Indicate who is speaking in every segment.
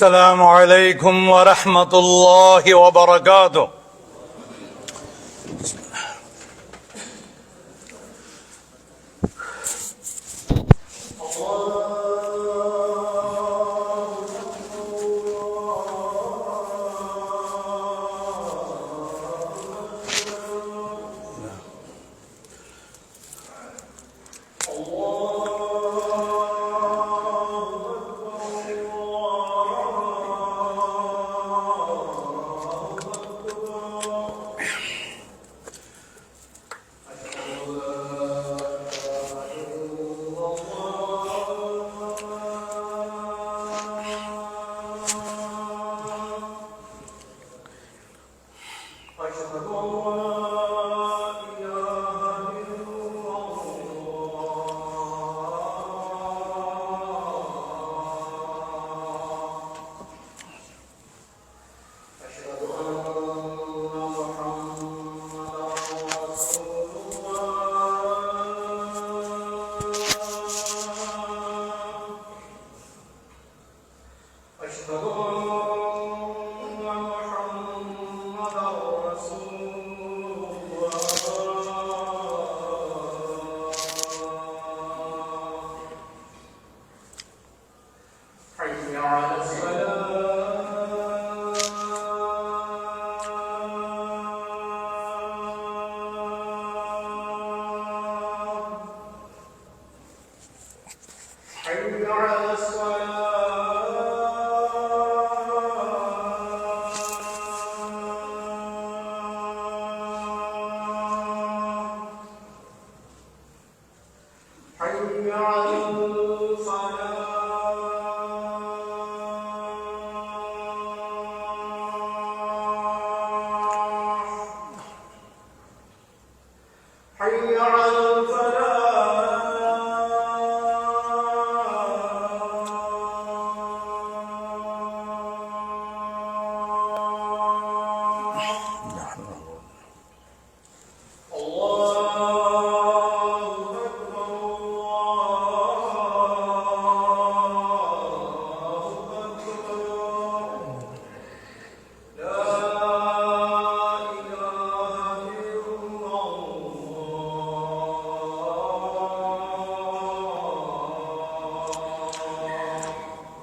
Speaker 1: السلام عليكم ورحمة الله وبركاته.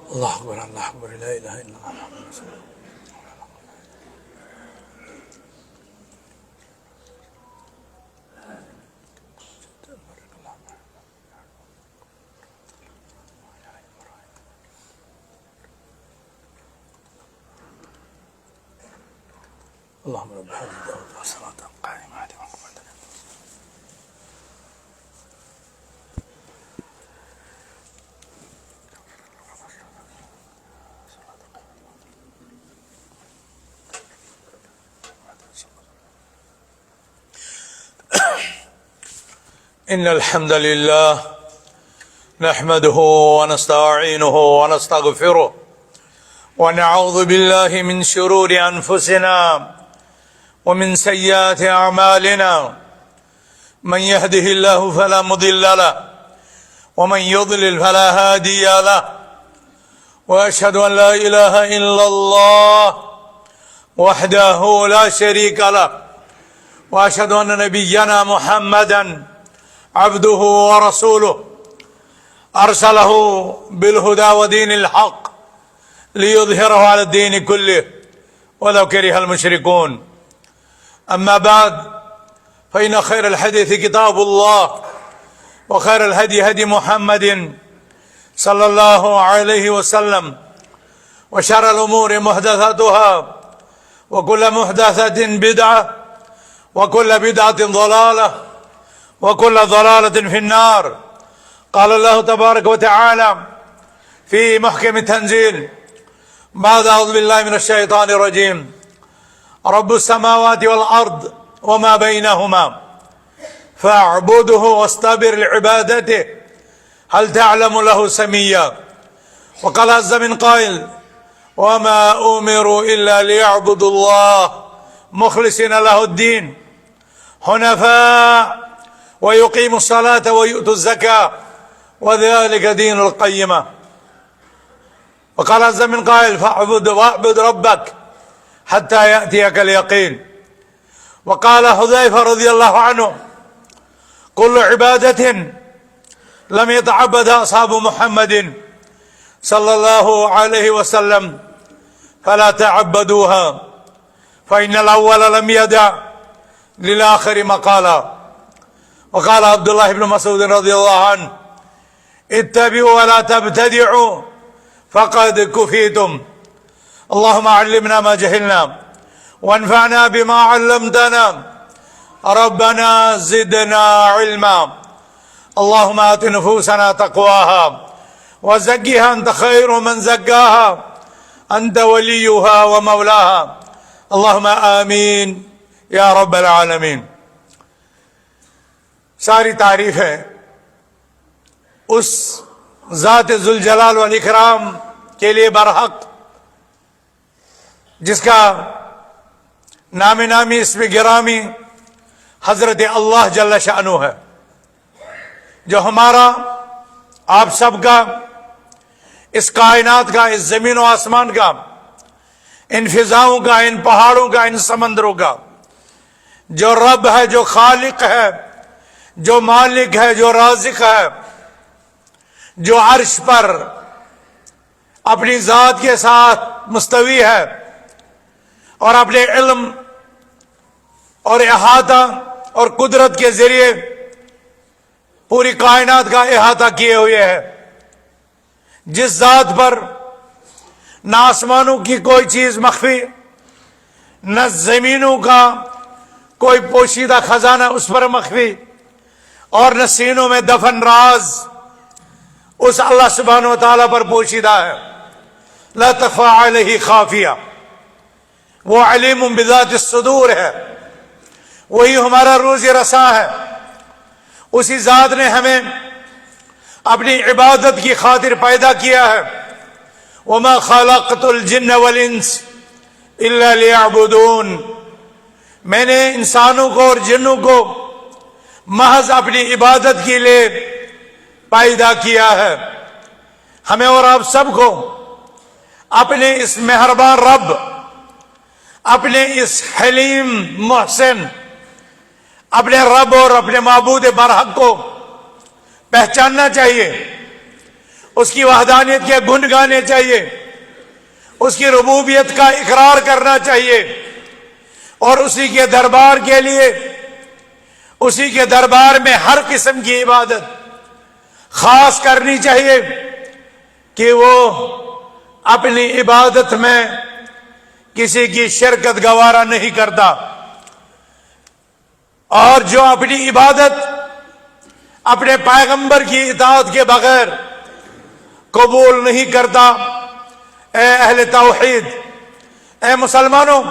Speaker 1: الله أكبر الله أكبر لا إله إلا الله محمد رسول الله. اللهم رب هذه الدعوة والصلاة القائمة على محمد. إن الحمد لله نحمده ونستعينه ونستغفره ونعوذ بالله من شرور أنفسنا ومن سيئات أعمالنا. من يهده الله فلا مضل له ومن يضلل فلا هادي له، وأشهد أن لا إله إلا الله وحده لا شريك له، وأشهد أن نبينا محمدا عبده ورسوله أرسله بالهدى ودين الحق ليظهره على الدين كله ولو كره المشركون. أما بعد، فإن خير الحديث كتاب الله، وخير الهدي هدي محمد صلى الله عليه وسلم، وشر الأمور محدثاتها، وكل محدثة بدعة، وكل بدعة ضلالة، وكل ضلالة في النار. قال الله تبارك وتعالى في محكم التنزيل بعد أعوذ بالله من الشيطان الرجيم: رب السماوات والأرض وما بينهما فاعبده واصطبر لعبادته هل تعلم له سميا. وقال عز من قائل: وما أمروا إلا ليعبدوا الله مخلصين له الدين حنفاء ويقيموا الصلاة ويؤتوا الزكاة وذلك دين القيمة. وقال عز من قائل فاعبد ربك حتى يأتيك اليقين. وقال حذيفة رضي الله عنه كل عبادة لم يتعبدها أصحاب محمد صلى الله عليه وسلم فلا تعبدوها فإن الأول لم يدع للآخر مقالا. وقال عبد الله بن مسعود رضي الله عنه اتبعوا ولا تبتدعوا فقد كفيتم. اللهم علمنا ما جهلنا وانفعنا بما علمتنا ربنا زدنا علما. اللهم آت نفوسنا تقواها وزكها أنت خير من زكاها أنت وليها ومولاها. اللهم آمين یا رب العالمین. ساری تعریف ہے اس ذات ذوالجلال والاکرام کے لیے برحق جس کا نام نامی اسم گرامی حضرت اللہ جل شأنہ ہے، جو ہمارا آپ سب کا، اس کائنات کا، اس زمین و آسمان کا، ان فضاؤں کا، ان پہاڑوں کا، ان سمندروں کا جو رب ہے، جو خالق ہے، جو مالک ہے، جو رازق ہے، جو عرش پر اپنی ذات کے ساتھ مستوی ہے اور اپنے علم اور احاطہ اور قدرت کے ذریعے پوری کائنات کا احاطہ کیے ہوئے ہے، جس ذات پر نہ آسمانوں کی کوئی چیز مخفی، نہ زمینوں کا کوئی پوشیدہ خزانہ اس پر مخفی، اور نہ سینوں میں دفن راز اس اللہ سبحانہ و تعالیٰ پر پوشیدہ ہے. لا تخفی علیہ خافیہ، وہ علیم بذات الصدور ہے، وہی ہمارا روزی رساں ہے. اسی ذات نے ہمیں اپنی عبادت کی خاطر پیدا کیا ہے. وما خلقت الجن والانس الا ليعبدون، میں نے انسانوں کو اور جنوں کو محض اپنی عبادت کے لیے پیدا کیا ہے. ہمیں اور آپ سب کو اپنے اس مہربان رب، اپنے اس حلیم محسن، اپنے رب اور اپنے معبود برحق کو پہچاننا چاہیے، اس کی وحدانیت کے گن گانے چاہیے، اس کی ربوبیت کا اقرار کرنا چاہیے، اور اسی کے دربار کے لیے، اسی کے دربار میں ہر قسم کی عبادت خاص کرنی چاہیے کہ وہ اپنی عبادت میں کسی کی شرکت گوارا نہیں کرتا، اور جو اپنی عبادت اپنے پیغمبر کی اطاعت کے بغیر قبول نہیں کرتا. اے اہل توحید، اے مسلمانوں،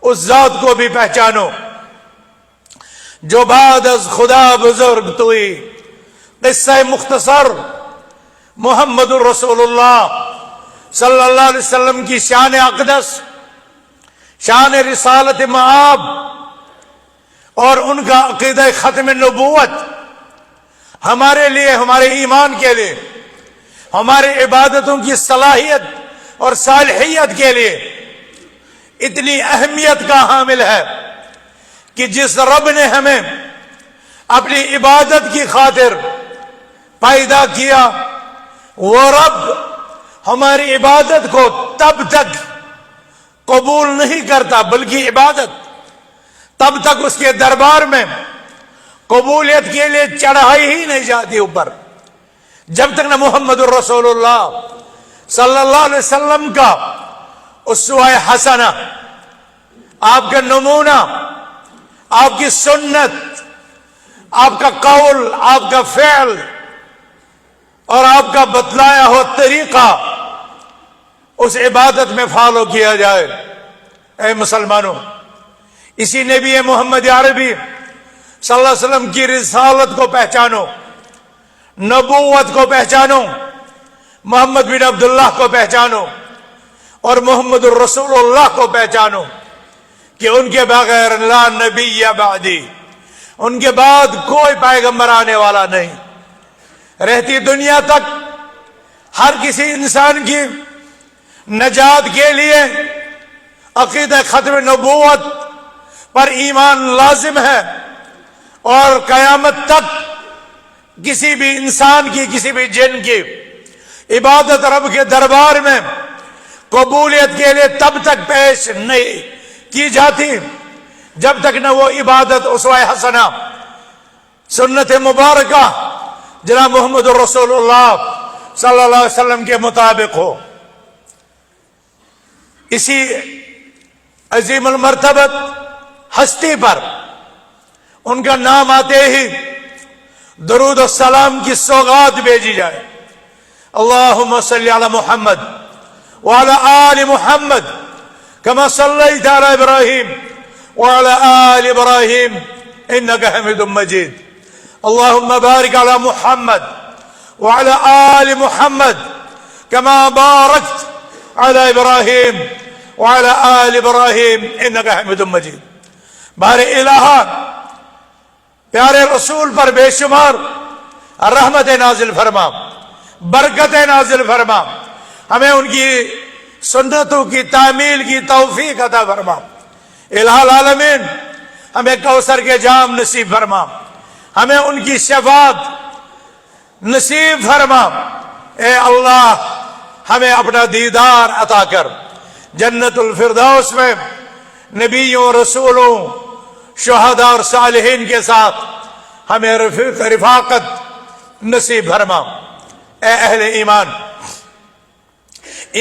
Speaker 1: اس ذات کو بھی پہچانو جو بعد از خدا بزرگ توئی. قصہ مختصر محمد الرسول اللہ صلی اللہ علیہ وسلم کی شان اقدس، شان رسالت مآب اور ان کا عقیدہ ختم نبوت ہمارے لیے، ہمارے ایمان کے لیے، ہمارے عبادتوں کی صلاحیت اور صالحیت کے لیے اتنی اہمیت کا حامل ہے کہ جس رب نے ہمیں اپنی عبادت کی خاطر پیدا کیا، وہ رب ہماری عبادت کو تب تک قبول نہیں کرتا، بلکہ عبادت تب تک اس کے دربار میں قبولیت کے لیے چڑھائی ہی نہیں جاتی اوپر، جب تک نہ محمد الرسول اللہ صلی اللہ علیہ وسلم کا اسوہ حسنہ، آپ کا نمونہ، آپ کی سنت، آپ کا قول، آپ کا فعل اور آپ کا بتلایا ہوا طریقہ اس عبادت میں فالو کیا جائے. اے مسلمانوں، اسی نبی محمد عربی صلی اللہ علیہ وسلم کی رسالت کو پہچانو، نبوت کو پہچانو، محمد بن عبداللہ کو پہچانو اور محمد الرسول اللہ کو پہچانو کہ ان کے بغیر لا نبی بعدی، ان کے بعد کوئی پیغمبر آنے والا نہیں. رہتی دنیا تک ہر کسی انسان کی نجات کے لیے عقیدہ ختم نبوت پر ایمان لازم ہے، اور قیامت تک کسی بھی انسان کی، کسی بھی جن کی عبادت رب کے دربار میں قبولیت کے لیے تب تک پیش نہیں کی جاتی جب تک نہ وہ عبادت اسوہ حسنہ سنت مبارکہ جناب محمد رسول اللہ صلی اللہ علیہ وسلم کے مطابق ہو۔ اسی عظیم المرتبت ہستی پر ان کا نام آتے ہی درود و سلام کی سوغات بھیجی جائے۔ اللہم صلی علی محمد وعلی آل محمد کما صلیت علی ابراہیم وعلی آل ابراہیم انکا حمید مجید۔ اللہم بارک علی محمد وعلی آل محمد کما بارکت علی ابراہیم وعلی آل ابراہیم انکا حمید مجید۔ بار الہ پیارے رسول پر بے شمار رحمت نازل فرما، برکت نازل فرما، ہمیں ان کی سنتوں کی تعمیل کی توفیق عطا فرما۔ الہ العالمین ہمیں کوثر کے جام نصیب فرما، ہمیں ان کی شفاعت نصیب فرما۔ اے اللہ ہمیں اپنا دیدار عطا کر، جنت الفردوس میں نبیوں رسولوں شہداء اور صالحین کے ساتھ ہمیں رفاقت نصیب فرما۔ اے اہل ایمان،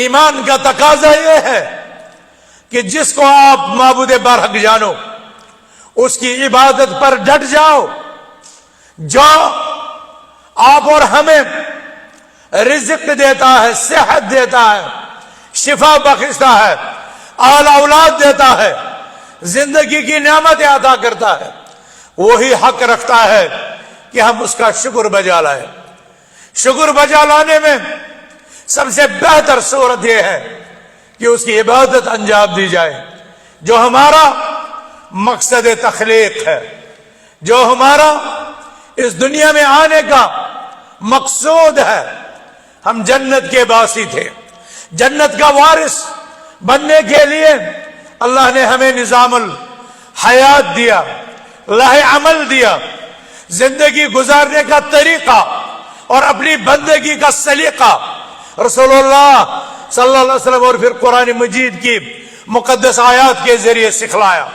Speaker 1: ایمان کا تقاضا یہ ہے کہ جس کو آپ معبود برحق جانو اس کی عبادت پر ڈٹ جاؤ، جو آپ اور ہمیں رزق دیتا ہے، صحت دیتا ہے، شفا بخشتا ہے، اعلی اولاد دیتا ہے، زندگی کی نعمت عطا کرتا ہے، وہی حق رکھتا ہے کہ ہم اس کا شکر بجا لائیں۔ شکر بجا لانے میں سب سے بہتر صورت یہ ہے کہ اس کی عبادت انجام دی جائے، جو ہمارا مقصد تخلیق ہے، جو ہمارا اس دنیا میں آنے کا مقصود ہے۔ ہم جنت کے باسی تھے، جنت کا وارث بننے کے لیے اللہ نے ہمیں نظام الحیات دیا، لہ عمل دیا، زندگی گزارنے کا طریقہ اور اپنی بندگی کا سلیقہ رسول اللہ صلی اللہ علیہ وسلم اور پھر قرآن مجید کی مقدس آیات کے ذریعے سکھلایا۔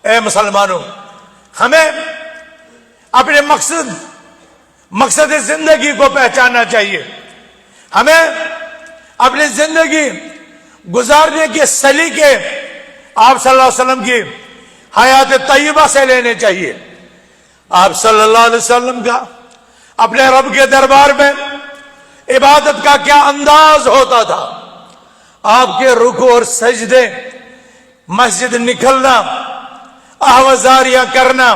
Speaker 1: اے مسلمانوں، ہمیں اپنے مقصد زندگی کو پہچاننا چاہیے، ہمیں اپنی زندگی گزارنے کے سلیقے آپ صلی اللہ علیہ وسلم کی حیات طیبہ سے لینے چاہیے۔ آپ صلی اللہ علیہ وسلم کا اپنے رب کے دربار میں عبادت کا کیا انداز ہوتا تھا، آپ کے رکوع اور سجدے، مسجد نکلنا، آوازاریاں کرنا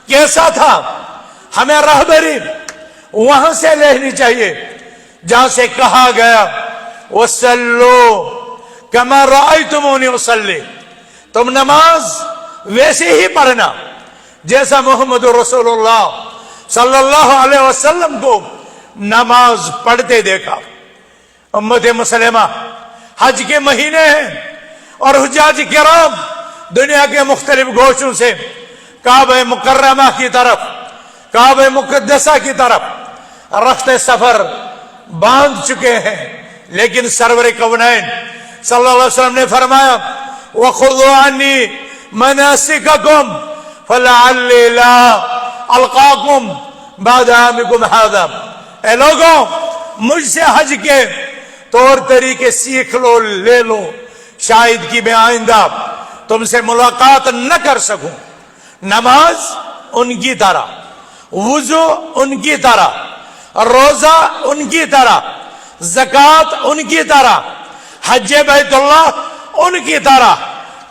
Speaker 1: کیسا تھا، ہمیں رہبری وہاں سے لینی چاہیے جہاں سے کہا گیا وَصَلُّوا كَمَا رَأَيْتُمُونِي أُصَلِّي، تم نماز ویسے ہی پڑھنا جیسا محمد رسول اللہ صلی اللہ علیہ وسلم کو نماز پڑھتے دیکھا۔ امت مسلمہ حج کے مہینے ہیں اور حجاج کرام دنیا کے مختلف گوشوں سے کعبہ مکرمہ کی طرف، کعبہ مقدسہ کی طرف رخت سفر باندھ چکے ہیں، لیکن سرور کونین صلی اللہ علیہ وسلم نے فرمایا وَخُذُوا عَنِّي مَنَاسِكَكُمْ فَلَعَلِّي لَا أَلْقَاكُمْ بَعْدَ عَامِكُمْ هَذَا، اے لوگوں مجھ سے حج کے طور طریقے سیکھ لو، لے لو، شاید کہ میں آئندہ تم سے ملاقات نہ کر سکوں۔ نماز ان کی طرح، وضو ان کی طرح، روزہ ان کی طرح، زکوٰۃ ان کی طرح، حج بیت اللہ ان کی طرح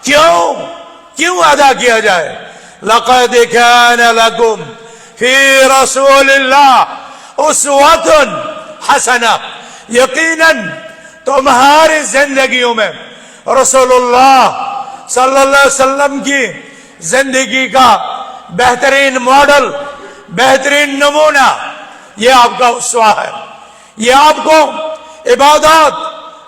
Speaker 1: کیوں ادا کیا جائے؟ لَقَدْ كَانَ لَكُمْ فِي رَسُولِ اللَّهِ أُسْوَةٌ حَسَنَةٌ، یقیناً تمہاری زندگیوں میں رسول اللہ صلی اللہ علیہ وسلم کی زندگی کا بہترین ماڈل، بہترین نمونہ یہ آپ کا اسوہ ہے۔ یہ آپ کو عبادات،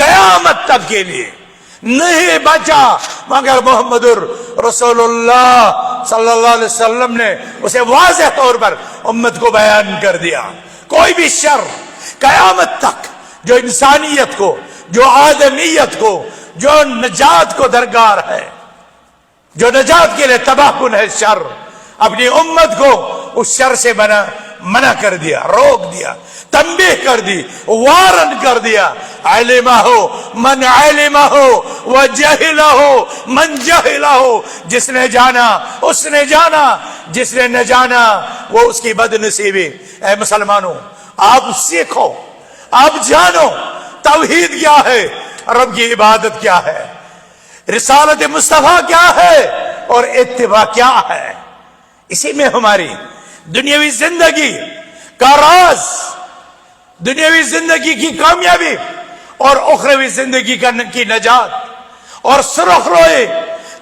Speaker 1: قیامت تک کے لیے نہیں بچا مگر محمد رسول اللہ صلی اللہ علیہ وسلم نے اسے واضح طور پر امت کو بیان کر دیا. کوئی بھی شر قیامت تک جو انسانیت کو، جو آدمیت کو، جو نجات کو درکار ہے، جو نجات کے لیے تباہ کن ہے شر، اپنی امت کو اس شر سے منع کر دیا، روک دیا، تنبیہ کر دی، وارن کر دیا. علمہ من علمہ وجہلہ من جہلہ، جس نے جانا اس نے جانا، جس نے نہ جانا وہ اس کی بد نصیبی. اے مسلمانوں، آپ سیکھو، آپ جانو توحید کیا ہے، رب کی عبادت کیا ہے، رسالت مصطفیٰ کیا ہے اور اتباع کیا ہے. اسی میں ہماری دنیاوی زندگی کا راز، دنیاوی زندگی کی کامیابی اور اخروی زندگی کی نجات اور سرخ روئے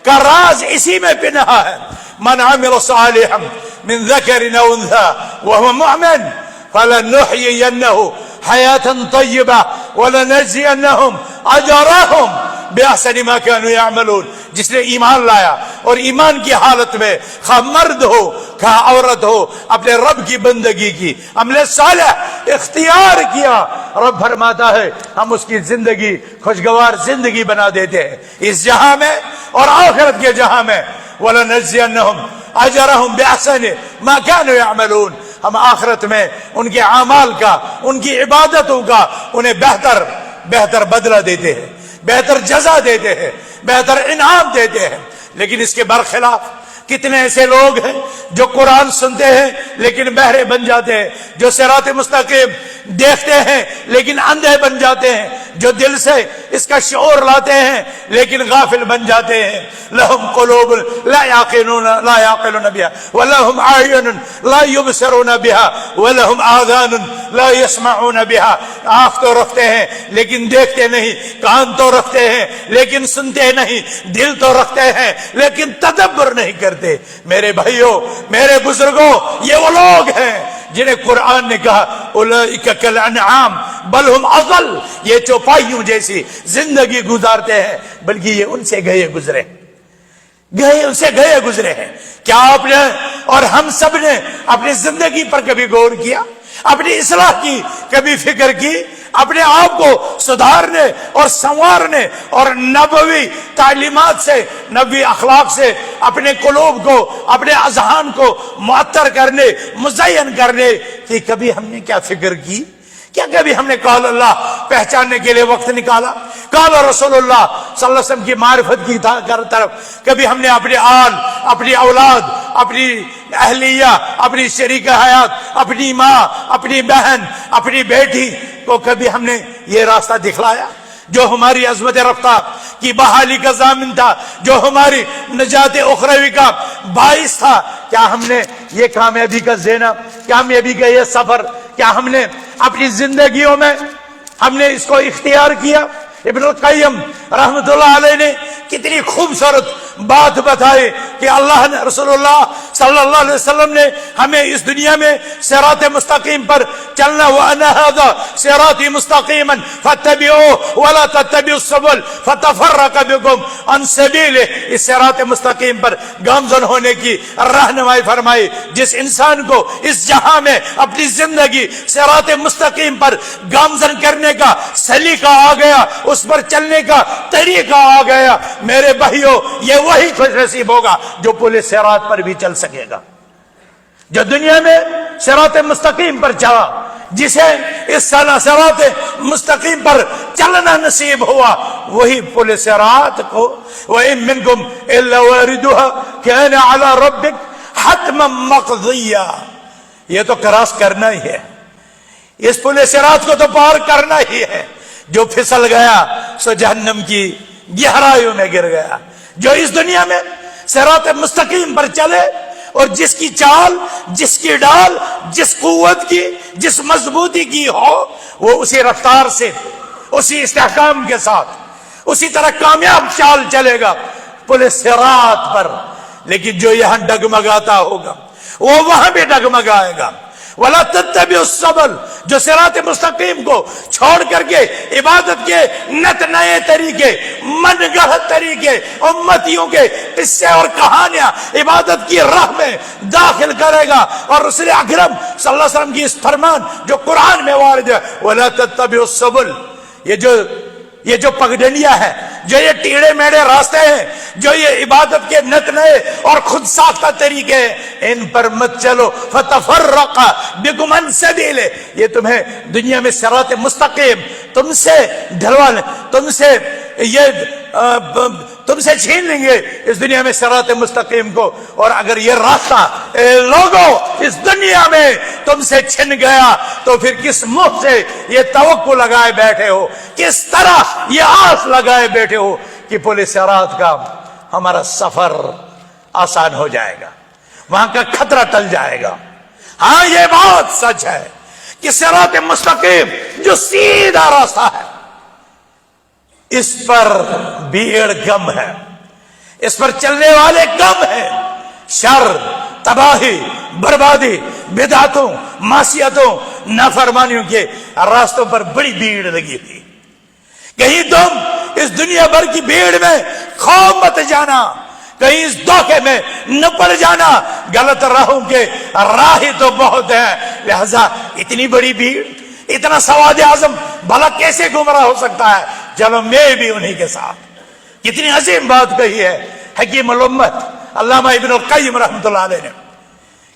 Speaker 1: کا راز اسی میں پنہا ہے. من عمل صالحا من ذکر او انثى وهو مؤمن فلنحيينه حياة طیبہ ولنجزینهم اجرهم بأحسن ما كانوا يعملون. جس نے ایمان لایا اور ایمان کی حالت میں خواہ مرد ہو خواہ عورت ہو اپنے رب کی بندگی کی، عمل صالح اختیار کیا، رب فرماتا ہے ہم اس کی زندگی خوشگوار زندگی بنا دیتے ہیں اس جہاں میں اور آخرت کے جہاں میں. وَلَنَجْزِيَنَّهُمْ أَجْرَهُمْ بِأَحْسَنِ مَا كَانُوا يَعْمَلُونَ. ہم آخرت میں ان کے اعمال کا، ان کی عبادتوں کا انہیں بہتر بدلہ دیتے ہیں، بہتر جزا دیتے ہیں، بہتر انعام دیتے ہیں. لیکن اس کے برخلاف کتنے ایسے لوگ ہیں جو قرآن سنتے ہیں لیکن بہرے بن جاتے ہیں، جو صراط مستقیم دیکھتے ہیں لیکن اندھے بن جاتے ہیں، جو دل سے اس کا شعور لاتے ہیں لیکن غافل بن جاتے ہیں. لہم قلوب لا يعقلون بها ولہم اعین لا يبصرون بها ولہم آذان لا يسمعون بها. آنکھ تو رکھتے ہیں لیکن دیکھتے نہیں، کان تو رکھتے ہیں لیکن سنتے نہیں، دل تو رکھتے ہیں لیکن تدبر نہیں کرتے. میرے بھائیوں، میرے بزرگوں، یہ وہ لوگ ہیں جنہیں قرآن نے کہا اولئک کالانعام بل ہم اضل. یہ چوپائیوں جیسی زندگی گزارتے ہیں بلکہ یہ ان سے گئے گزرے ہیں. کیا آپ نے اور ہم سب نے اپنی زندگی پر کبھی غور کیا، اپنی اصلاح کی کبھی فکر کی، اپنے آپ کو سدھارنے اور سنوارنے اور نبوی تعلیمات سے، نبوی اخلاق سے اپنے قلوب کو، اپنے اذہان کو معطر کرنے، مزین کرنے کی کبھی ہم نے کیا فکر کی؟ کیا کبھی ہم نے قال اللہ پہچاننے کے لیے وقت نکالا؟ قال رسول اللہ صلی اللہ علیہ وسلم کی معرفت کی طرف کبھی ہم نے اپنے آل، اپنی اولاد، اپنی اہلیہ، اپنی شریک حیات، اپنی ماں، اپنی بہن، اپنی بیٹی کو کبھی ہم نے یہ راستہ دکھلایا جو ہماری عظمت رفتہ کی بحالی کا ضامن تھا، جو ہماری نجات اخروی کا باعث تھا؟ کیا ہم نے یہ کامیابی کا زینب، کامیابی کا یہ سفر کیا ہم نے اپنی زندگیوں میں ہم نے اس کو اختیار کیا؟ ابن القیم رحمت اللہ علیہ نے کتنی خوبصورت بات بتائی کہ اللہ نے، رسول اللہ صلی اللہ علیہ وسلم نے ہمیں اس دنیا میں صراط مستقیم پر چلنا، وَأَنَّ هَذَا صِرَاطِي مُسْتَقِيمًا فَاتَّبِعُوهُ وَلَا تَتَّبِعُوا السُّبُلَ فَتَفَرَّقَ بِكُمْ عَنْ سَبِيلِهِ. اس صراط مستقیم پر گامزن ہونے کی رہنمائی فرمائی. جس انسان کو اس جہاں میں اپنی زندگی صراط مستقیم پر گامزن کرنے کا سلیقہ آ گیا، اس پر چلنے کا طریقہ آ گیا، میرے بھائیوں، یہ وہی خوش نصیب ہوگا جو پورے صراط پر بھی چل سکے گا، جو دنیا میں صراط مستقیم پر چلا، جسے اس صراط مستقیم پر چلنا نصیب ہوا، وہی پورے صراط کو وَإِن مِّنكُمْ إِلَّا وَارِدُهَا كَانَ عَلَى رَبِّكَ حَتْمًا مَّقْضِيًّا. یہ تو کراس کرنا ہی ہے، اس پورے صراط کو تو پار کرنا ہی ہے. جو پھسل گیا سو جہنم کی گہرائیوں میں گر گیا. جو اس دنیا میں صراط مستقیم پر چلے اور جس کی چال، جس کی ڈال، جس قوت کی، جس مضبوطی کی ہو، وہ اسی رفتار سے، اسی استحکام کے ساتھ، اسی طرح کامیاب چال چلے گا پورے صراط پر. لیکن جو یہاں ڈگمگاتا ہوگا وہ وہاں بھی ڈگمگائے گا، ولا تتبعوا السبل، جو صراط مستقیم کو چھوڑ کر کے عبادت کے نت نئے طریقے، من گڑھ طریقے، امتیوں کے قصے اور کہانیاں عبادت کی راہ میں داخل کرے گا. اور رسول اکرم صلی اللہ علیہ وسلم کی اس فرمان جو قرآن میں وارد ہے، ولا تتبعوا السبل، یہ جو پگڈنڈیاں ہیں، جو یہ ٹیڑے میڑے راستے ہیں، جو یہ عبادت کے نت نئے اور خود ساختہ طریقے ہیں، ان پر مت چلو. فتفرق بکم عن سبیلہ، یہ تمہیں دنیا میں صراط مستقیم تم سے ڈھلوا لیں، تم سے چھین لیں گے اس دنیا میں صراط مستقیم کو. اور اگر یہ راستہ لوگوں اس دنیا میں تم سے چھن گیا تو پھر کس منہ سے یہ توقع لگائے بیٹھے ہو، کس طرح یہ آس لگائے بیٹھے ہو کہ پل صراط کا ہمارا سفر آسان ہو جائے گا، وہاں کا خطرہ ٹل جائے گا. ہاں یہ بات سچ ہے کہ صراط مستقیم جو سیدھا راستہ ہے اس پر بھیڑ کم ہے، اس پر چلنے والے کم ہیں. شر، تباہی، بربادی، بدعتوں، معصیتوں، نافرمانیوں کے راستوں پر بڑی بھیڑ لگی ہوئی. کہیں تم اس دنیا بھر کی بھیڑ میں کھو مت جانا، کہیں اس دھوکے میں نہ پڑ جانا. غلط راہوں کے راہ تو بہت ہیں، لہذا اتنی بڑی بھیڑ، اتنا سواد اعظم بھلا کیسے گمراہ ہو سکتا ہے؟ چلو میں بھی انہی کے ساتھ. کتنی عظیم بات کہی ہے حکیم الامت علامہ ابن القیم رحمۃ اللہ علیہ نے،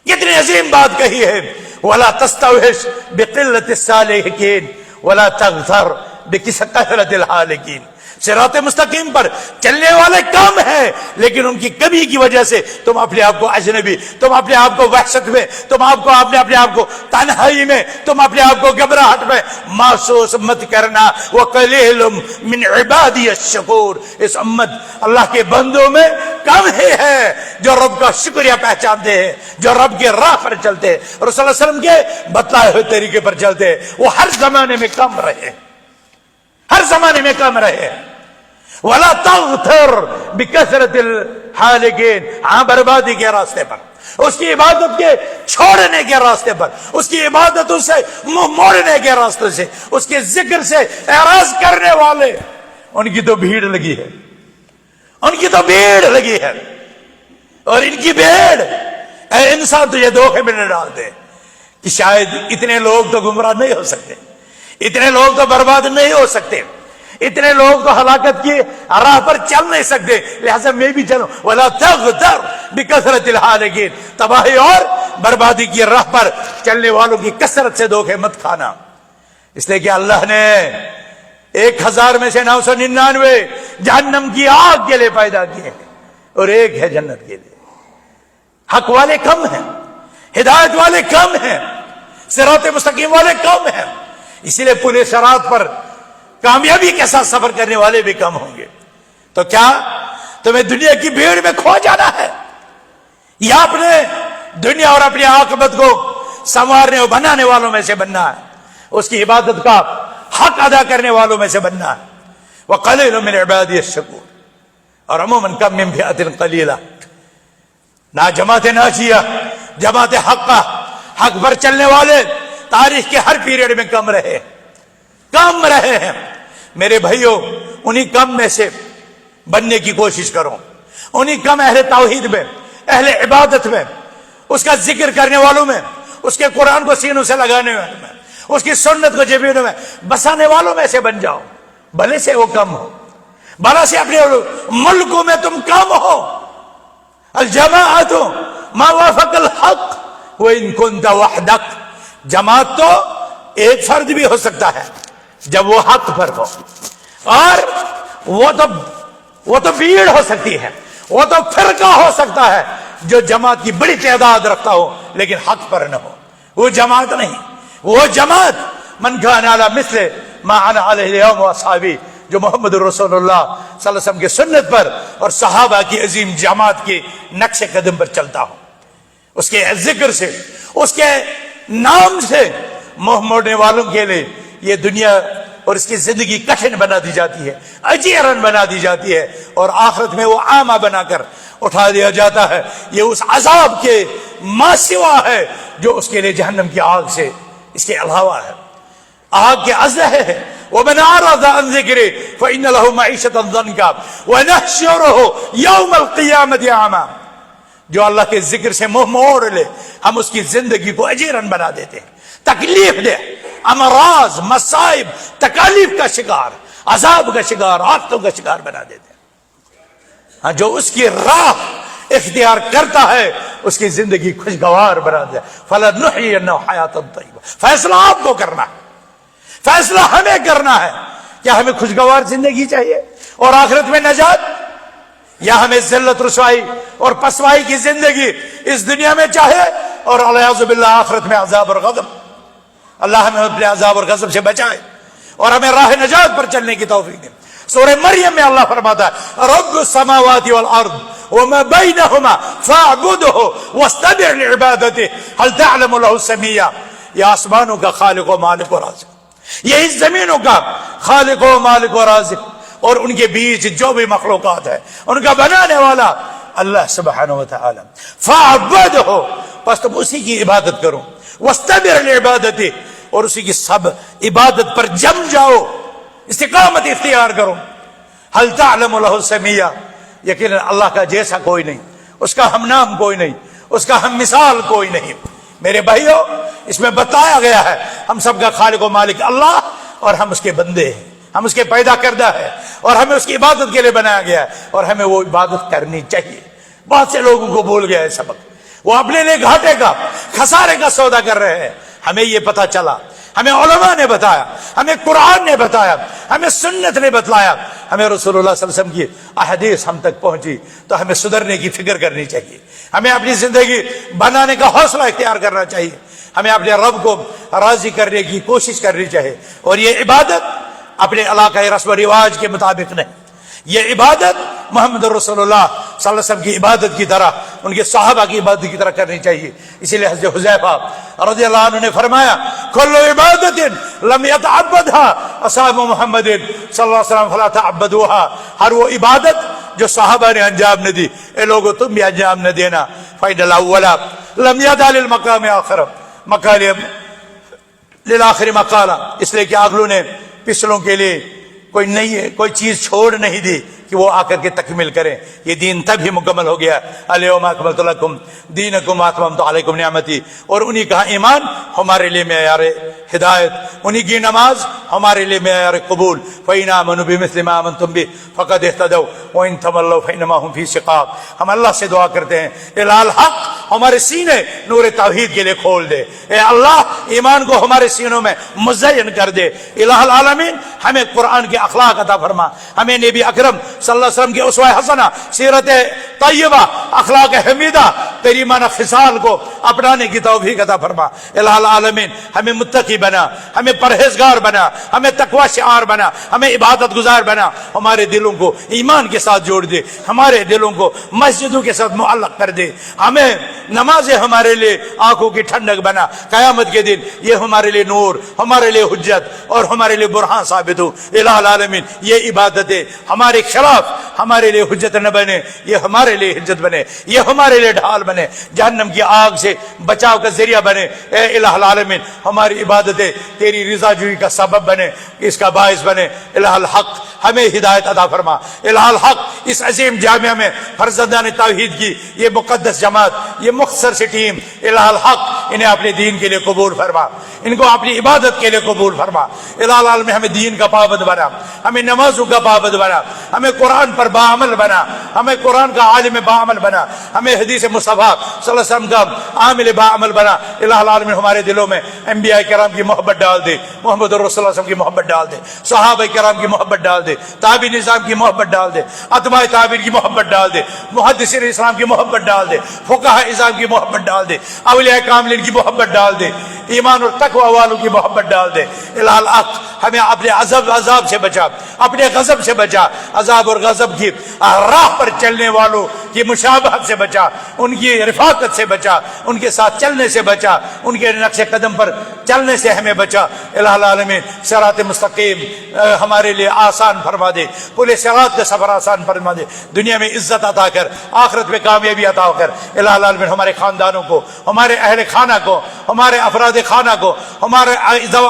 Speaker 1: کتنی عظیم بات کہی ہے. ولا تستوحش بقلة السالکین ولا تغتر بکثرة الہالکین. صراط مستقیم پر چلنے والے کم ہیں، لیکن ان کی کمی کی وجہ سے تم اپنے آپ کو اجنبی، تم اپنے آپ کو وحشت میں، تم اپنے آپ کو تنہائی میں، تم اپنے آپ کو گھبراہٹ میں محسوس مت کرنا. وقلیل من عبادی الشکور، اس امت اللہ کے بندوں میں کم ہی ہے جو رب کا شکریہ پہچانتے ہیں، جو رب کے راہ پر چلتے ہیں، رسول اللہ علیہ وسلم کے بتلائے ہوئے طریقے پر چلتے ہیں. وہ ہر زمانے میں کم رہے، ہر زمانے میں کم رہے. ولا تغتر بکثرت الحالکین، ہاں بربادی کے راستے پر، اس کی عبادت کے چھوڑنے کے راستے پر، اس کی عبادتوں سے منہ موڑنے کے راستے سے، اس کے ذکر سے اعراض کرنے والے، ان کی تو بھیڑ لگی ہے، ان کی تو بھیڑ لگی ہے. اور ان کی بھیڑ اے انسان تجھے دھوکے میں نہ ڈال دے کہ شاید اتنے لوگ تو گمراہ نہیں ہو سکتے، اتنے لوگ تو برباد نہیں ہو سکتے، اتنے لوگ تو ہلاکت کی راہ پر چل نہیں سکتے، لہذا میں بھی چلوں. ولا تغتر بکثرت الحالکین، تباہی اور بربادی کی راہ پر چلنے والوں کی کثرت سے دھوکے مت کھانا. اس لیے کہ اللہ نے 1000 میں سے 999 جہنم کی آگ کے لیے پیدا کیے ہیں اور ایک ہے جنت کے لیے. حق والے کم ہیں، ہدایت والے کم ہیں، صراط مستقیم والے کم ہیں. اسی لیے پورے صراط پر کامیابی کے ساتھ سفر کرنے والے بھی کم ہوں گے. تو کیا تمہیں دنیا کی بھیڑ میں کھو جانا ہے یا اپنے دنیا اور اپنی عاقبت کو سنوارنے اور بنانے والوں میں سے بننا ہے، اس کی عبادت کا حق ادا کرنے والوں میں سے بننا ہے. وقلیل من عبادی الشکور، اور عموماً کم من فئۃ قلیلہ، نہ جماعت ناجیہ، جماعت حق پر چلنے والے تاریخ کے ہر پیریڈ میں کم رہے ہیں. میرے بھائیوں، انہی کم میں سے بننے کی کوشش کرو، انہی کم اہل توحید میں، اہل عبادت میں، اس کا ذکر کرنے والوں میں، اس کے قرآن کو سینوں سے لگانے والوں میں، اس کی سنت کو جبینوں میں بسانے والوں میں سے بن جاؤ. بھلے سے وہ کم ہو، بھلا سے اپنے ملکوں میں تم کم ہو. الجماعت ما وافق الحق وان كنت وحدك، جماعت تو ایک فرد بھی ہو سکتا ہے جب وہ حق پر ہو، اور وہ تو بھیڑ ہو سکتی ہے، وہ تو فرقہ ہو سکتا ہے جو جماعت کی بڑی تعداد رکھتا ہو لیکن حق پر نہ ہو. وہ جماعت نہیں، وہ جماعت من كان على مثل ما انا عليه اليوم واصحابي، جو محمد رسول اللہ صلی اللہ علیہ وسلم کے سنت پر اور صحابہ کی عظیم جماعت کے نقش قدم پر چلتا ہو. اس کے ذکر سے، اس کے نام سے منہ موڑنے والوں کے لیے یہ دنیا اور اس کی زندگی کٹھن بنا دی جاتی ہے، اجیرن بنا دی جاتی ہے، اور آخرت میں وہ عامہ بنا کر اٹھا دیا جاتا ہے. یہ اس عذاب کے ما سوا ہے جو اس کے لیے جہنم کی آگ سے اس کے علاوہ ہے، آگ کے ازلہ ہے۔ وَمَنْ أَعْرَضَ عَنْ ذِكْرِي فَإِنَّ لَهُ مَعِيشَةً ضَنْكًا وَنَحْشُرُهُ يَوْمَ الْقِيَامَةِ أَعْمَىٰ۔ جو اللہ کے ذکر سے منہ موڑ لے ہم اس کی زندگی کو اجیرن بنا دیتے ہیں، تکلیف دے، امراض، مصائب، تکالیف کا شکار، عذاب کا شکار، آفتوں کا شکار بنا دیتے ہیں۔ ہاں، جو اس کی راہ اختیار کرتا ہے اس کی زندگی خوشگوار بنا دے۔ فَلَنُحْيِيَنَّهُ حَيَاةً طَيِّبَةً۔ فیصلہ آپ کو کرنا ہے، فیصلہ ہمیں کرنا ہے۔ کیا ہمیں خوشگوار زندگی چاہیے اور آخرت میں نجات، یا ہمیں ذلت، رسوائی اور پسوائی کی زندگی اس دنیا میں چاہے اور الیاذ باللہ آخرت میں عذاب اور غضب؟ اللہ ہمیں اپنے عذاب اور غضب سے بچائے اور ہمیں راہ نجات پر چلنے کی توفیق دے۔ سورہ مریم میں اللہ فرماتا ہے رب السماوات والارض وما بینہما فاعبدہ واستبع لعبادتہ هل تعلم له سمیہ۔ یہ آسمانوں کا خالق و مالک و رازق، یہ اس زمینوں کا خالق و مالک و رازق، اور ان کے بیچ جو بھی مخلوقات ہے ان کا بنانے والا اللہ سبحانہ وتعالی۔ فاعبدہ، پس تم اسی کی عبادت کرو، واستبع لعبادتہ، اور اسی کی سب عبادت پر جم جاؤ، استقامت اختیار کرو۔ هل تعلم له سمیہ، یقینا اللہ کا جیسا کوئی نہیں، اس کا ہم نام کوئی نہیں، اس کا ہم مثال کوئی نہیں۔ میرے بھائیو، اس میں بتایا گیا ہے ہم سب کا خالق و مالک اللہ، اور ہم اس کے بندے ہیں، ہم اس کے پیدا کردہ ہے، اور ہمیں اس کی عبادت کے لیے بنایا گیا ہے، اور ہمیں وہ عبادت کرنی چاہیے۔ بہت سے لوگوں کو بھول گیا ہے سبق، وہ اپنے لیے گھاٹے کا، خسارے کا سودا کر رہے ہیں۔ ہمیں یہ پتہ چلا، ہمیں علماء نے بتایا، ہمیں قرآن نے بتایا، ہمیں سنت نے بتلایا، ہمیں رسول اللہ صلی اللہ علیہ وسلم کی احادیث ہم تک پہنچی، تو ہمیں سدھرنے کی فکر کرنی چاہیے، ہمیں اپنی زندگی بنانے کا حوصلہ اختیار کرنا چاہیے، ہمیں اپنے رب کو راضی کرنے کی کوشش کرنی چاہیے۔ اور یہ عبادت اپنے علاقائی رسم و رواج کے مطابق نہیں، یہ عبادت محمد رسول اللہ صلی اللہ علیہ وسلم کی عبادت کی طرح، ان کے صحابہ کی عبادت کی طرح کرنی چاہیے۔ اسی لیے حضرت حذیفہ رضی اللہ عنہ نے فرمایا کل عبادت لم يتعبدها اصحاب محمد صلی اللہ علیہ وسلم فلا تعبدوها، ہر وہ عبادت جو صحابہ نے انجام نہ دی، اے لوگوں تم بھی انجام نہ دینا۔ فإن الأول لم يدع للمقام آخر مقال للآخر مقالا، اس لیے کہ اگلوں نے پچھلوں کے لیے کوئی چیز چھوڑ نہیں دی کہ وہ آ کر کے تکمیل کریں۔ یہ دین تب ہی مکمل ہو گیا، الیوم اکملت لکم دینکم واتممت علیکم نعمتی، اور انہی کا ایمان ہمارے لیے معیار ہدایت، انہی کی نماز ہمارے لیے معیار قبول۔ فإن آمنوا بمثل ما آمنتم به فقد اهتدوا وإن تولوا فإنما هم في شقاق۔ ہم اللہ سے دعا کرتے ہیں الہ الحق ہمارے سینے نور توحید کے لیے کھول دے، اے اللہ ایمان کو ہمارے سینوں میں مزین کر دے۔ الہ العالمین ہمیں قرآن کے اخلاق عطا فرما، ہمیں نبی اکرم صلی اللہ علیہ وسلم کی اسوہ حسنہ، سیرت طیبہ، اخلاق حمیدہ، کریمانہ خصال کو اپنانے کی توفیق عطا فرما۔ الہ العالمین ہمیں متقی بنا، ہمیں پرہیزگار بنا، ہمیں تقوی شعار بنا، ہمیں عبادت گزار بنا، ہمارے دلوں کو ایمان کے ساتھ جوڑ دے، ہمارے دلوں کو مسجدوں کے ساتھ معلق کر دے، ہمیں نمازیں ہمارے لیے آنکھوں کی ٹھنڈک بنا، قیامت کے دن یہ ہمارے لیے نور، ہمارے لیے حجت اور ہمارے لیے برہان ثابت ہو۔ الہ العالمین یہ عبادتیں ہمارے خلاف ہمارے لیے حجت نہ بنے، یہ ہمارے لیے حجت بنے، یہ ہمارے لیے ڈھال بنے، جہنم کی آگ سے بچاؤ کا ذریعہ بنے۔ اے الہ العالمین ہماری عبادتیں تیری رضا جوئی کا سبب بنے، اس کا باعث بنے۔ الہ الحق ہمیں ہدایت عطا فرما۔ الہ الحق اس عظیم جامعہ میں فرزندان توحید کی یہ مقدس جماعت، یہ مختصر سی ٹیم، الہ الحق انہیں اپنے دین کے لیے قبول فرما، ان کو اپنی عبادت کے لیے قبول فرما۔ الہ العالمین ہمیں دین کا پابند بنا، ہمیں نمازوں کا پابند بنا، ہمیں قرآن پر باعمل بنا، ہمیں قرآن کا عالم باعمل بنا، ہمیں حدیث مصطفیٰ صلی اللہ علیہ وسلم کا عامل باعمل بنا۔ الہ العالمین ہمارے دلوں میں انبیاء کرام کی محبت ڈال دے، محمد رسول اللہ صلی اللہ علیہ وسلم کی محبت ڈال دے، صحابہ کرام کی محبت ڈال دے، تابعی نظام کی محبت ڈال دے، اتباع تابعین کی محبت ڈال دے، محدثین اسلام کی محبت ڈال دے، فقہاء اسلام کی محبت ڈال دے، اولیاء کاملین کی محبت ڈال دے۔ ایمان اور تقوی والوں کی محبت ڈال دے. الہ الحق ہمیں اپنے عذاب سے بچا, اپنے غضب سے بچا, عذاب اور غضب کی راہ پر چلنے والوں کی مشابہت سے بچا, ان کی رفاقت سے بچا, ان کے ساتھ چلنے سے بچا, ان کے نقش قدم پر چلنے سے ہمیں بچا. الہ العالمین صراط مستقیم ہمارے لیے آسان فرما دے, پورے صراط کا سفر آسان فرما دے, دنیا میں عزت عطا کر, آخرت میں کامیابی عطا کر. الہ العالمین ہمارے خاندانوں کو, ہمارے اہل خانہ کو, ہمارے افراد خانہ کو, ہمارے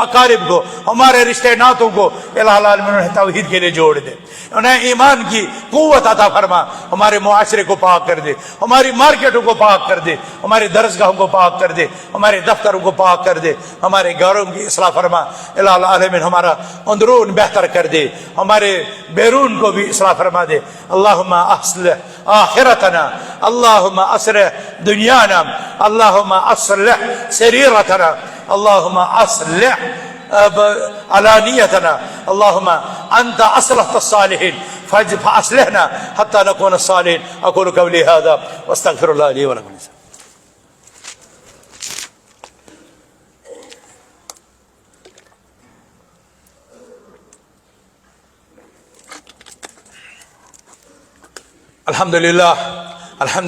Speaker 1: اقارب کو, ہمارے رشتے ناتوں کو الہ العالمین انہیں توحید کے لیے جوڑ دے, انہیں ایمان کی قوت عطا فرما, ہمارے معاشرے کو پاک کر دے, ہماری مارکیٹوں کو پاک کر دے, ہمارے درسگاہوں کو پاک کر دے, ہمارے دفتروں کو پاک کر دے, ہمارے گھروں کی اصلاح فرما. الہ العالمین ہمارا اندرون بہتر کر دے, ہمارے بیرون کو بھی اصلاح فرما دے. اللہم اصلح آخرتنا, اللہم اصلح دنیانا, اللہم اصلح سریرتنا, اللہم اصلح علانیتنا, اللہم انت اصلحت الصالحین فاصلحنا حتى نكون الصالحين. اقول قولي هذا واستغفر الله لي ولكم. الحمد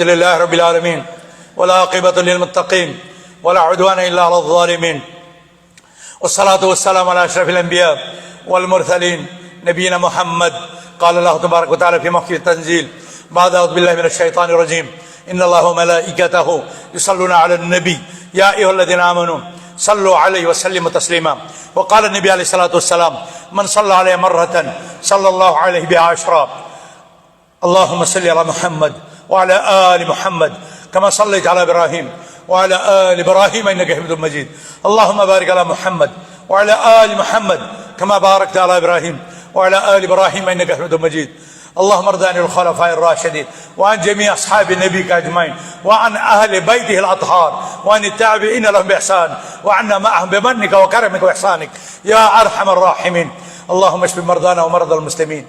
Speaker 1: لله رب العالمين, ولا عاقبة للمتقين, ولا عدوان إلا على الظالمين, والصلاة والسلام على أشرف الأنبياء والمرسلين نبينا محمد. قال الله تبارك وتعالى في محكم التنزيل بعد أعوذ بالله من الشيطان الرجيم إن الله وملائكته يصلون على النبي يا أيها الذين آمنوا صلوا عليه وسلموا تسليما. وقال النبي عليه الصلاة والسلام من صلى عليه مرة صلى الله عليه بها عشرا. اللهم صل على محمد وعلى آل محمد كما صليت على إبراهيم وعلى آل إبراهيم إنك حميد مجيد. اللهم بارك على محمد وعلى آل محمد كما باركت على إبراهيم وعلى آل إبراهيم إنك حميد مجيد. اللهم ارض عن الخلفاء الراشدين وعن جميع أصحاب نبيك أجمعين وعن أهل بيته الأطهار وعن التابعين لهم بإحسان وعنا معهم بمنك وكرمك وإحسانك يا أرحم الراحمين. اللهم اشف مرضانا ومرضى المسلمين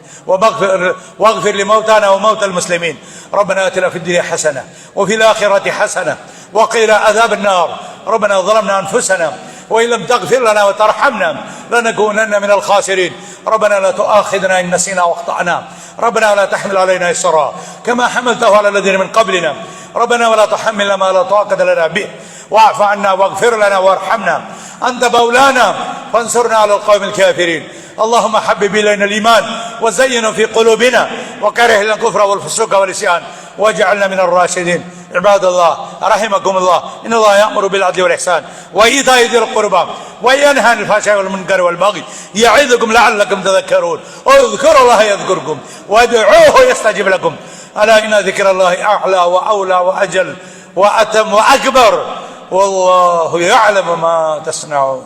Speaker 1: واغفر لموتانا وموتى المسلمين. ربنا آتنا في الدنيا حسنة وفي الآخرة حسنة وقنا عذاب النار. ربنا ظلمنا أنفسنا وإن لم تغفر لنا وترحمنا لنكونن من الخاسرين. ربنا لا تؤاخذنا إن نسينا واخطأنا. ربنا لا تحمل علينا إصرا كما حملته على الذين من قبلنا. ربنا ولا تحملنا ما لا طاقة لنا به واعف عنا واغفر لنا وارحمنا أنت مولانا فانصرنا على القوم الكافرين. اللهم حبب إلينا الإيمان وزينه في قلوبنا وكره لنا الكفر والفسوق والعصيان واجعلنا من الراشدين. عباد الله رحمكم الله إن الله يأمر بالعدل والإحسان وإيتاء ذي القربى وينهى عن الفحشاء والمنكر والبغي يعظكم لعلكم تذكرون. اذكروا الله يذكركم وادعوه يستجب لكم. ألا إن ذكر الله أعلى وأولى وأجل وأتم وأكبر والله يعلم ما تصنعون.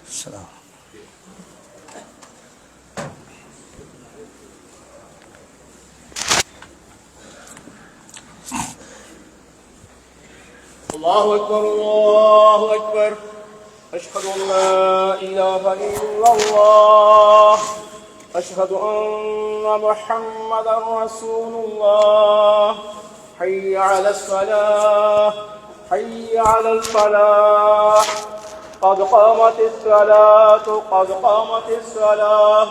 Speaker 1: السلام.
Speaker 2: الله أكبر الله أكبر أشهد أن لا إله إلا الله أشهد أن محمدا رسول الله. حي على الصلاة حي على الفلاح قد قامت الصلاة قد قامت الصلاة.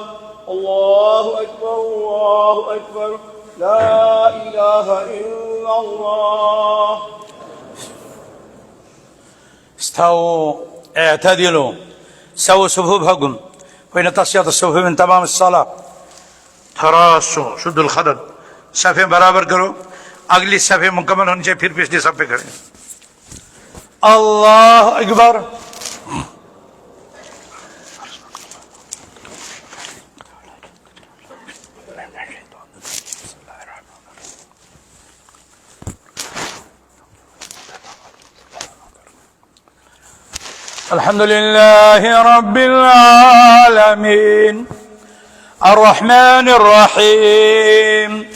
Speaker 2: الله أكبر الله أكبر لا إله إلا الله.
Speaker 1: استووا اعتدلوا سووا صفوفكم فإن تصفية الصفوف من تمام الصلاة. تراسوا شدوا الخدد, صفیں برابر کرو, اگلی صفیں مکمل ہونی چاہیے, پھر پچھلی صف پہ کھڑے. اللہ اکبر. الحمد لله رب العالمين الرحمن الرحيم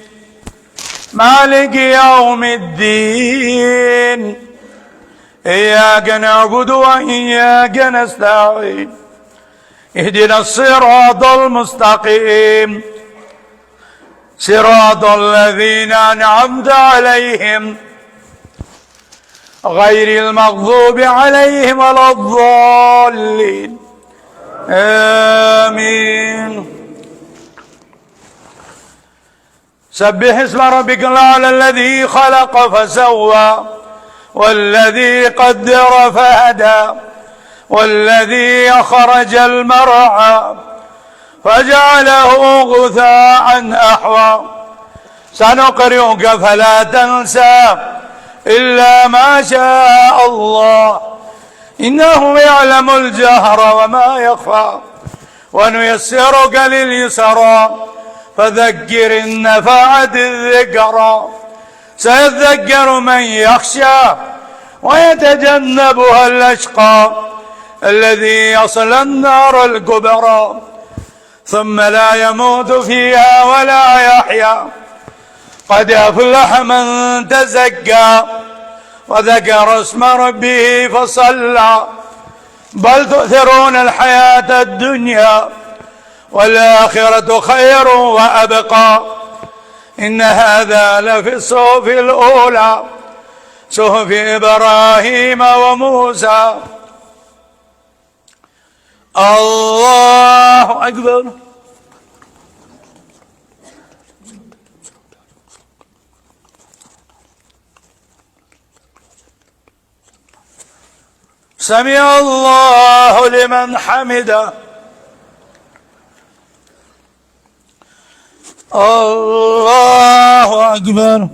Speaker 1: مالك يوم الدين إياك نعبد وإياك نستعين اهدنا الصراط المستقيم صراط الذين أنعمت عليهم غير المغضوب عليهم ولا الضالين آمين. سبح اسم ربك الأعلى الذي خلق فسوى والذي قدر فهدى والذي أخرج المرعى فجعله غثاء أحوى سنقرئك فلا تنسى إلا ما شاء الله إنه يعلم الجهر وما يخفى ونيسرك لليسرى فذكر إن نفعت الذكرى سيذكر من يخشى ويتجنبها الأشقى الذي يصلى النار الكبرى ثم لا يموت فيها ولا يحيا قد أفلح من تزكى وذكر اسم ربه فصلى بل تؤثرون الحياة الدنيا والآخرة خير وأبقى إن هذا لفي الصحف الأولى صحف إبراهيم وموسى. الله أكبر. سمع الله لمن حمده. الله أكبر.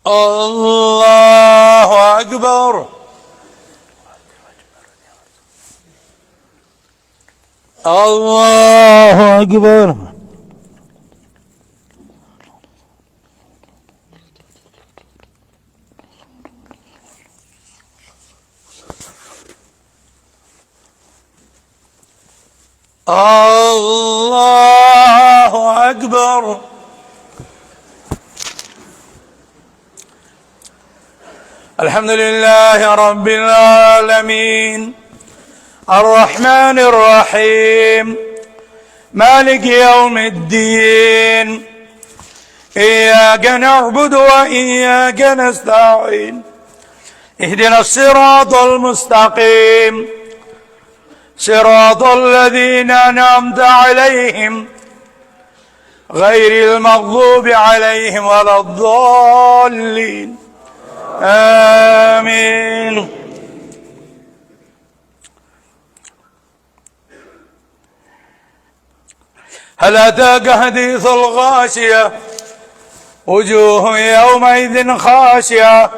Speaker 1: الله أكبر. الله أكبر. الله أكبر. الحمد لله رب العالمين الرحمن الرحيم مالك يوم الدين إياك نعبد وإياك نستعين اهدنا الصراط المستقيم صراط الذين أنعمت عليهم غير المغضوب عليهم ولا الضالين آمين. هل أتاك حديث الغاشية وجوه يومئذ خاشعة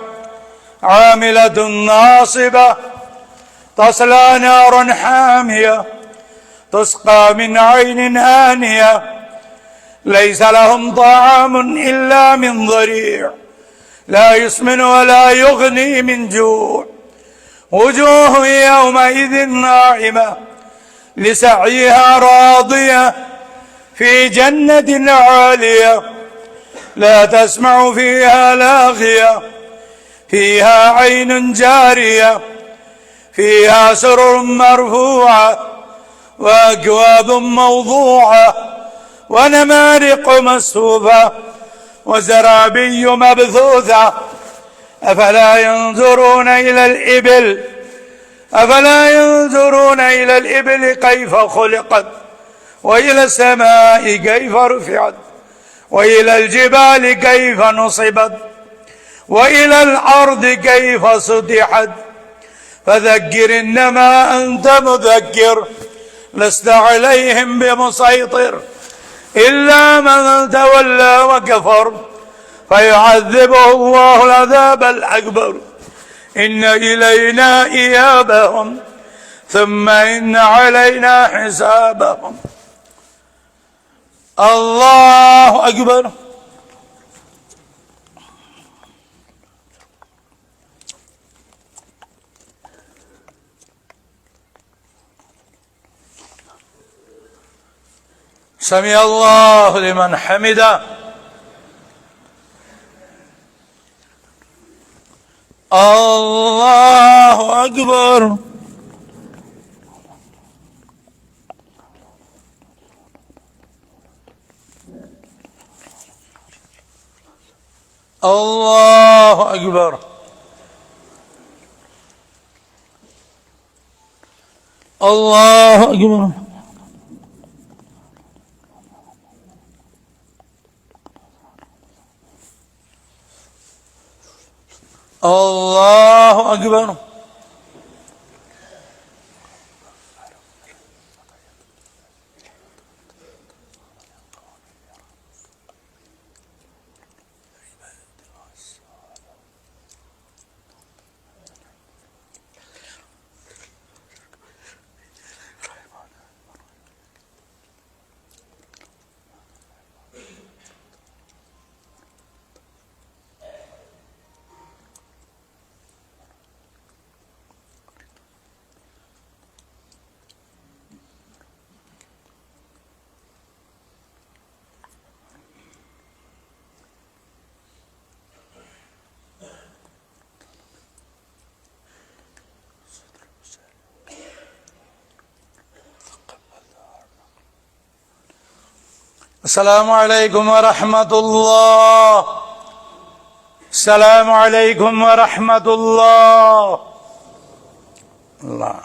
Speaker 1: عاملة ناصبة تصلى نارا حامية تسقى من عين آنية ليس لهم طعام إلا من ضريع لا يسمن ولا يغني من جوع وجوه يومئذ ناعمة لسعيها راضية في جنة عالية لا تسمع فيها لاغية فيها عين جارية فيها سرر مرفوعة وأكواب موضوعة ونمارق مصفوفة وزرابي مبثوثة أفلا ينظرون إلى الإبل كيف خلقت وإلى السماء كيف رفعت وإلى الجبال كيف نصبت وإلى الأرض كيف سطحت فذكر إنما أنت مذكر لست عليهم بمسيطر إلا من تولى وكفر فيعذبه الله العذاب الأكبر إن إلينا إيابهم ثم إن علينا حسابهم. الله أكبر. سمع الله لمن حمده. الله أكبر. الله أكبر. الله أكبر. الله أكبر. السلام عليكم ورحمة الله. السلام عليكم ورحمة الله. الله.